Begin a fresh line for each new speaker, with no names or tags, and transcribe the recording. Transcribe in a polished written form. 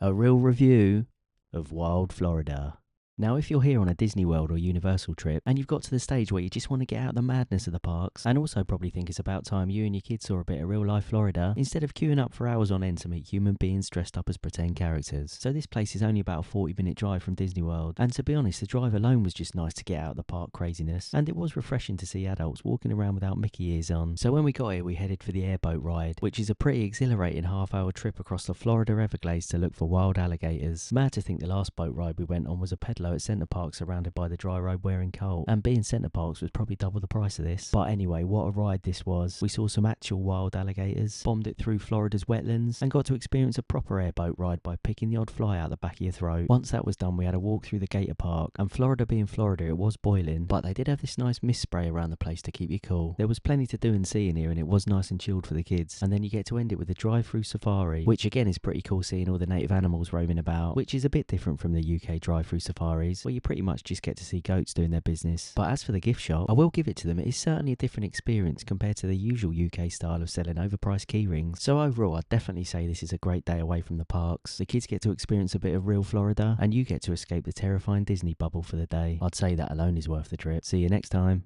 A real review of Wild Florida. Now, if you're here on a Disney World or Universal trip and you've got to the stage where you just want to get out of the madness of the parks and also probably think it's about time you and your kids saw a bit of real life Florida instead of queuing up for hours on end to meet human beings dressed up as pretend characters. So this place is only about a 40-minute drive from Disney World, and to be honest, the drive alone was just nice to get out of the park craziness, and it was refreshing to see adults walking around without Mickey ears on. So when we got here, we headed for the airboat ride, which is a pretty exhilarating half-hour trip across the Florida Everglades to look for wild alligators. Mad to think the last boat ride we went on was a pedalo at Center Parcs surrounded by the dry road wearing colt, and being Center Parcs was probably double the price of this. But anyway, what a ride this was. We saw some actual wild alligators, bombed it through Florida's wetlands, and got to experience a proper airboat ride by picking the odd fly out the back of your throat. Once that was done, we had a walk through the Gator Park, and Florida being Florida, it was boiling, but they did have this nice mist spray around the place to keep you cool. There was plenty to do and see in here, and it was nice and chilled for the kids. And then you get to end it with a drive-through safari, which again is pretty cool, seeing all the native animals roaming about, which is a bit different from the UK drive-through safaris, where you pretty much just get to see goats doing their business. But as for the gift shop, I will give it to them, it is certainly a different experience compared to the usual UK style of selling overpriced key rings. So overall, I'd definitely say this is a great day away from the parks. The kids get to experience a bit of real Florida, and you get to escape the terrifying Disney bubble for the day. I'd say that alone is worth the trip. See you next time.